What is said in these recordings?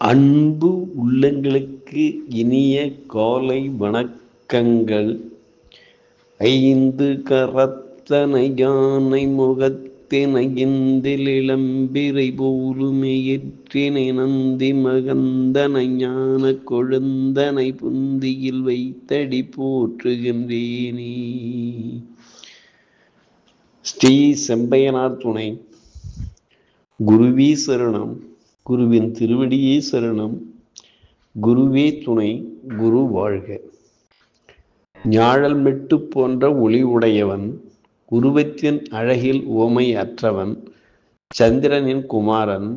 அன்பு உள்ளங்களுக்கு இனிய காலை வணக்கங்கள். ஐந்து கரத்தனை யானை முகத்தினை இந்தில் இளம்பிறை போலுமையேற்றினை நந்தி மகந்தனை ஞான கொழுந்தனை புந்தியில் வைத்தடி போற்றுகின்றேனே. ஸ்ரீ செம்பையனார் துணை. குருவே சரணம். குருவின் திருவடியே சரணம். குருவே துணை. குரு வாழ்க. ஞாழல் மெட்டு போன்ற ஒளி உடையவன், உருவத்தின் அழகில் உவமை அற்றவன், சந்திரனின் குமாரன்,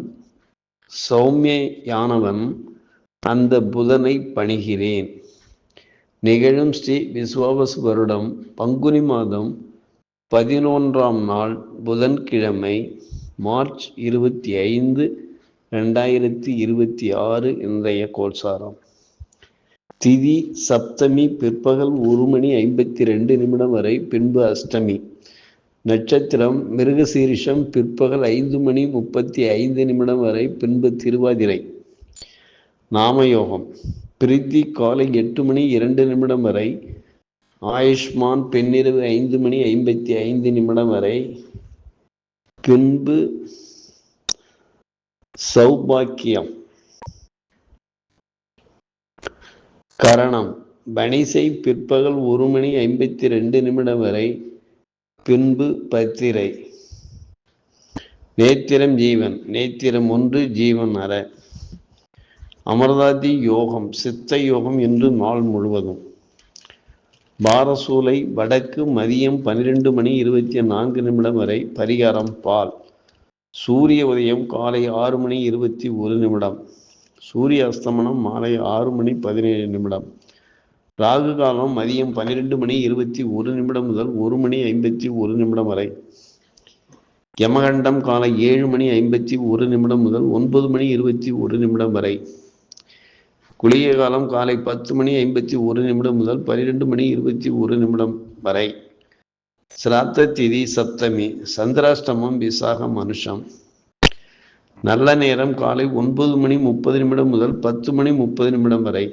சௌமியானவன், அந்த புதனை பணிகிறேன். நிகழும் ஸ்ரீ விசுவாவசு வருடம் பங்குனி மாதம் 11ஆம் நாள் புதன்கிழமை, மார்ச் 25, 2026 இன்றைய கோல்சாரம். திதி சப்தமி பிற்பகல் 1:52 வரை, பின்பு அஷ்டமி. நட்சத்திரம் மிருகசீரிஷம் பிற்பகல் 5:35 வரை, பின்பு திருவாதிரை. நாமயோகம் பிரித்தி காலை 8:02 வரை, ஆயுஷ்மான் பெண்ணிரவு 5:55 வரை, பின்பு சௌபாக்கியம். கரணம் பனிசை பிற்பகல் 1:52 வரை, பின்பு பத்திரை. நேத்திரம் ஜீவன். நேத்திரம் 1 ஜீவன் அற. அமர்தாதி யோகம் சித்த யோகம் என்று நாள் முழுவதும். பாரசூலை வடக்கு மதியம் 12:24 வரை, பரிகாரம் பால். சூரிய உதயம் காலை 6:21. சூரிய அஸ்தமனம் மாலை 6:17. ராகு காலம் மதியம் 12:21 முதல் 1:51 வரை. யமகண்டம் காலை 7:51 முதல் 9:21 வரை. குளிய காலம் காலை 10:51 முதல் 12:21 வரை. சிராத்த திதி சப்தமி. சந்திராஷ்டமம் விசாகம் அனுஷம். நல்ல நேரம் காலை 9:30 முதல் 10:30 வரை.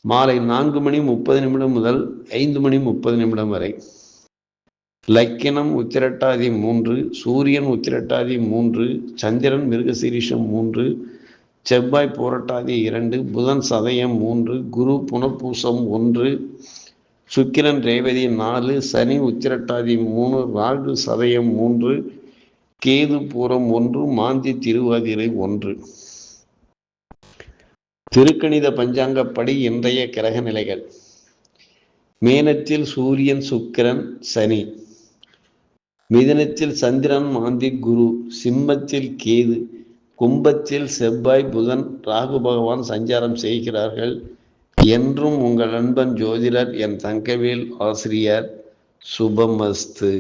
மாலை 4:30 முதல் 5:30 வரை. லக்கினம் உத்திரட்டாதி 3, சூரியன் உத்திரட்டாதி 3, சந்திரன் மிருகசீரிஷம் 3, செவ்வாய் போரட்டாதி 2, புதன் சதயம் 3, குரு புனர்பூசம் 1, சுக்கிரன் ரேவதி 4, சனி உத்திரட்டாதி 3, ராகு சதயம் 3, கேது பூரம் 1, மாந்தி திருவாதிரை 1. திருக்கணித பஞ்சாங்கப்படி இன்றைய கிரக நிலைகள். மேனத்தில் சூரியன் சுக்கிரன் சனி, மிதுனத்தில் சந்திரன் மாந்தி குரு, சிம்மத்தில் கேது, கும்பத்தில் செவ்வாய் புதன் ராகு பகவான் சஞ்சாரம் செய்கிறார்கள். என்றும் உங்கள் நண்பன் ஜோதிடர் என் தங்கவேல் ஆசிரியர். சுபமஸ்து.